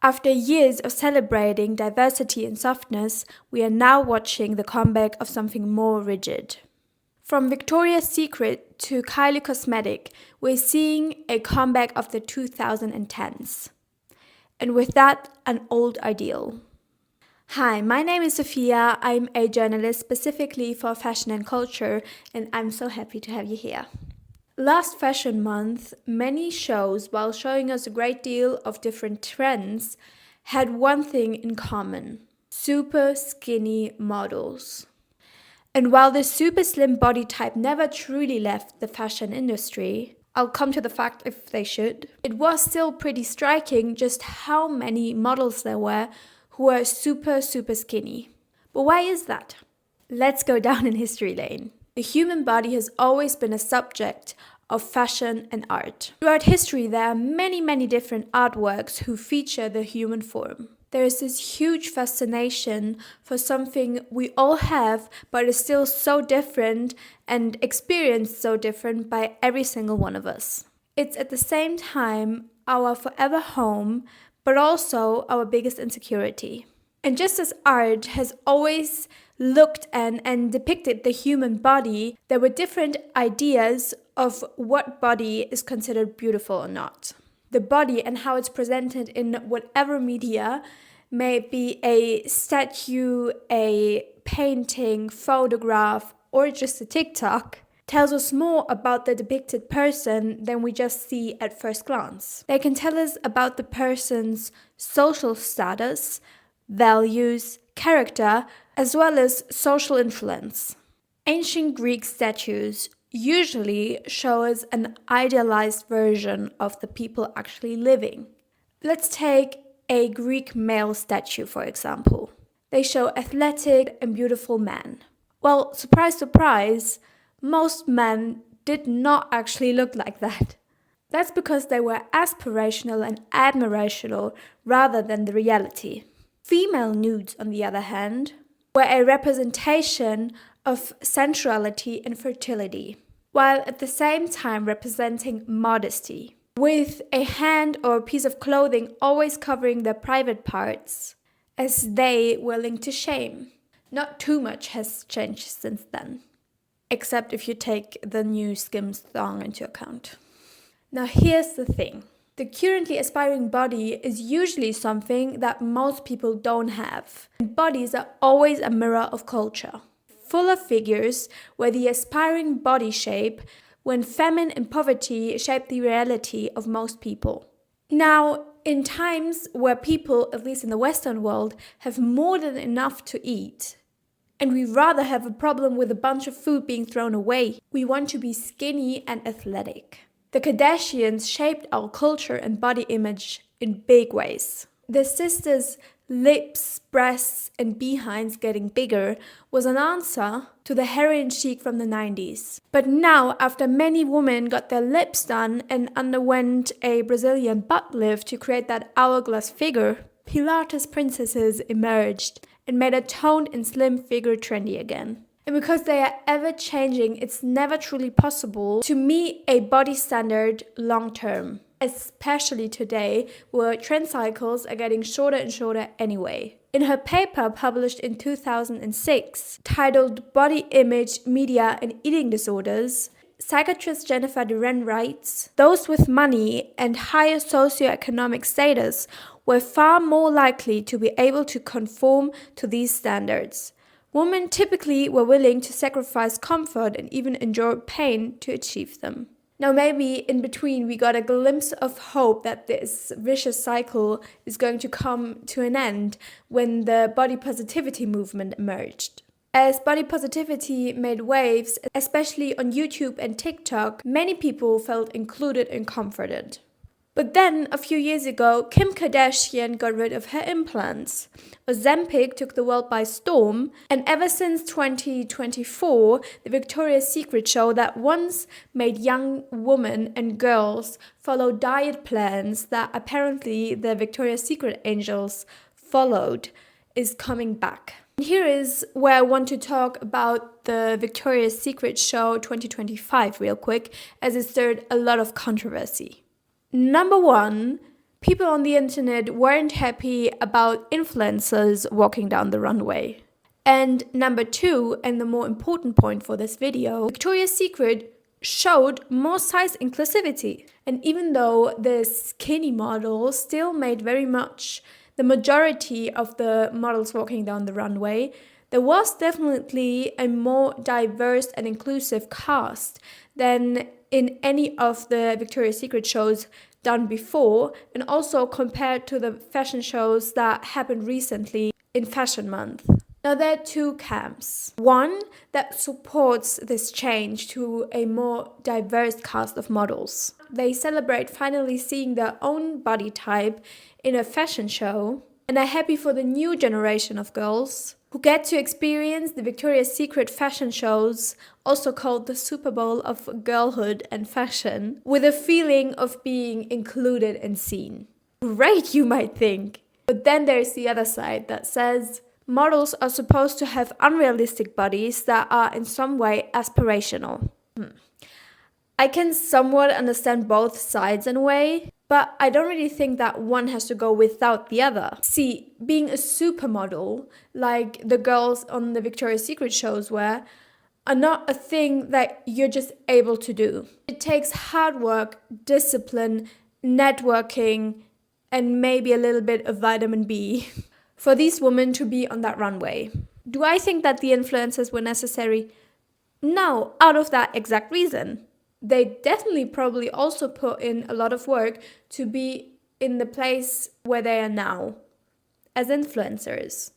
After years of celebrating diversity and softness, we are now watching the comeback of something more rigid. From Victoria's Secret to Kylie Cosmetic, we're seeing a comeback of the 2010s. And with that, an old ideal. Hi, my name is Sophia. I'm a journalist specifically for fashion and culture, and I'm so happy to have you here. Last Fashion Month, many shows, while showing us a great deal of different trends, had one thing in common: super skinny models. And while this super slim body type never truly left the fashion industry, I'll come to the fact if they should, it was still pretty striking just how many models there were who were super skinny. But why is that? Let's go down in history lane. The human body has always been a subject of fashion and art. Throughout history, there are many different artworks who feature the human form. There is this huge fascination for something we all have, but is still so different and experienced so different by every single one of us. It's at the same time our forever home, but also our biggest insecurity. And just as art has always looked and depicted the human body, there were different ideas of what body is considered beautiful or not. The body and how it's presented in whatever media, may it be a statue, a painting, photograph, or just a TikTok, tells us more about the depicted person than we just see at first glance. They can tell us about the person's social status, values, character, as well as social influence. Ancient Greek statues usually show us an idealized version of the people actually living. Let's take a Greek male statue, for example. They show athletic and beautiful men. Well, surprise, surprise, most men did not actually look like that. That's because they were aspirational and admirational rather than the reality. Female nudes, on the other hand, were a representation of sensuality and fertility, while at the same time representing modesty, with a hand or a piece of clothing always covering their private parts, as they were linked to shame. Not too much has changed since then, except if you take the new Skims thong into account. Now here's the thing. The currently aspiring body is usually something that most people don't have. And bodies are always a mirror of culture, full of figures where the aspiring body shape, when famine and poverty shape the reality of most people. Now, in times where people, at least in the Western world, have more than enough to eat, and we rather have a problem with a bunch of food being thrown away, we want to be skinny and athletic. The Kardashians shaped our culture and body image in big ways. The sisters' lips, breasts, and behinds getting bigger was an answer to the heroin chic from the 90s. But now, after many women got their lips done and underwent a Brazilian butt lift to create that hourglass figure, Pilates princesses emerged and made a toned and slim figure trendy again. And because they are ever changing, it's never truly possible to meet a body standard long term, especially today where trend cycles are getting shorter and shorter anyway. In her paper published in 2006, titled Body Image, Media and Eating Disorders, psychiatrist Jennifer Duran writes, those with money and higher socioeconomic status were far more likely to be able to conform to these standards. Women typically were willing to sacrifice comfort and even endure pain to achieve them. Now maybe in between we got a glimpse of hope that this vicious cycle is going to come to an end when the body positivity movement emerged. As body positivity made waves, especially on YouTube and TikTok, many people felt included and comforted. But then, a few years ago, Kim Kardashian got rid of her implants. Ozempic took the world by storm, and ever since 2024, the Victoria's Secret show that once made young women and girls follow diet plans that apparently the Victoria's Secret angels followed is coming back. Here is where I want to talk about the Victoria's Secret show 2025 real quick, as it stirred a lot of controversy. Number one, people on the internet weren't happy about influencers walking down the runway. And number 2, and the more important point for this video, Victoria's Secret showed more size inclusivity. And even though the skinny models still made very much the majority of the models walking down the runway, there was definitely a more diverse and inclusive cast than in any of the Victoria's Secret shows done before, and also compared to the fashion shows that happened recently in Fashion Month. Now, there are 2 camps. One that supports this change to a more diverse cast of models. They celebrate finally seeing their own body type in a fashion show, and are happy for the new generation of girls who get to experience the Victoria's Secret fashion shows, also called the Super Bowl of girlhood and fashion, with a feeling of being included and seen. Great, you might think. But then there's the other side that says models are supposed to have unrealistic bodies that are in some way aspirational. I can somewhat understand both sides in a way, but I don't really think that one has to go without the other. See, being a supermodel, like the girls on the Victoria's Secret shows were, are not a thing that you're just able to do. It takes hard work, discipline, networking, and maybe a little bit of vitamin B for these women to be on that runway. Do I think that the influencers were necessary? No, out of that exact reason. They definitely probably also put in a lot of work to be in the place where they are now as influencers.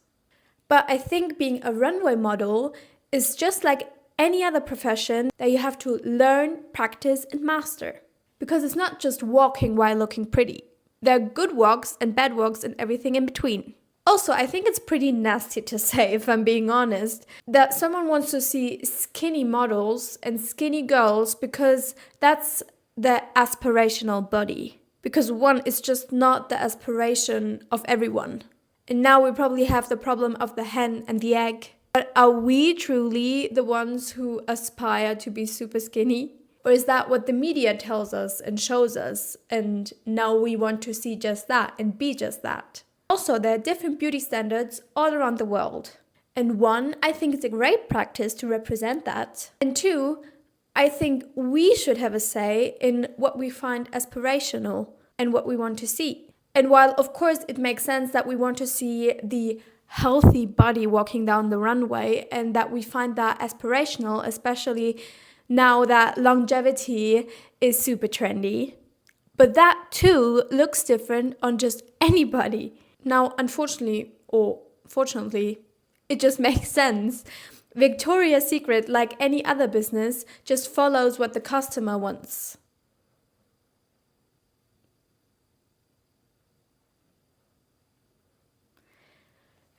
But I think being a runway model is just like any other profession that you have to learn, practice, and master. Because it's not just walking while looking pretty. There are good walks and bad walks and everything in between. Also, I think it's pretty nasty to say, if I'm being honest, that someone wants to see skinny models and skinny girls because that's the aspirational body. Because one is just not the aspiration of everyone. And now we probably have the problem of the hen and the egg. But are we truly the ones who aspire to be super skinny? Or is that what the media tells us and shows us? And now we want to see just that and be just that. Also, there are different beauty standards all around the world. And 1, I think it's a great practice to represent that. And 2, I think we should have a say in what we find aspirational and what we want to see. And while, of course, it makes sense that we want to see the healthy body walking down the runway and that we find that aspirational, especially now that longevity is super trendy. But that too looks different on just anybody. Now, unfortunately, or fortunately, it just makes sense. Victoria's Secret, like any other business, just follows what the customer wants.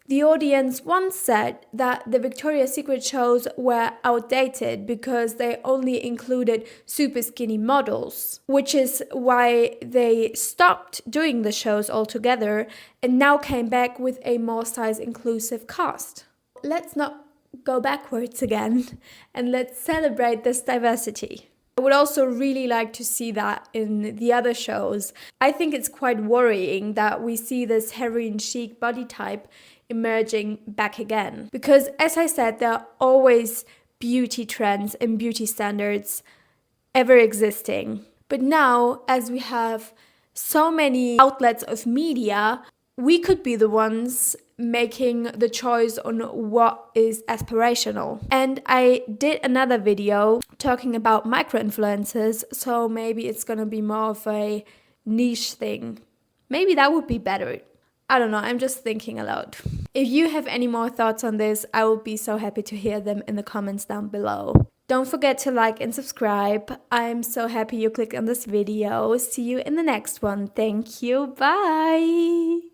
The audience once said that the Victoria's Secret shows were outdated because they only included super skinny models, which is why they stopped doing the shows altogether and now came back with a more size-inclusive cast. Let's not go backwards again and let's celebrate this diversity. I would also really like to see that in the other shows. I think it's quite worrying that we see this heroin chic body type emerging back again. Because as I said, there are always beauty trends and beauty standards ever existing. But now, as we have so many outlets of media, we could be the ones making the choice on what is aspirational. And I did another video talking about micro-influencers, so maybe it's gonna be more of a niche thing. Maybe that would be better. I don't know, I'm just thinking aloud. If you have any more thoughts on this, I will be so happy to hear them in the comments down below. Don't forget to like and subscribe. I'm so happy you clicked on this video. See you in the next one. Thank you. Bye.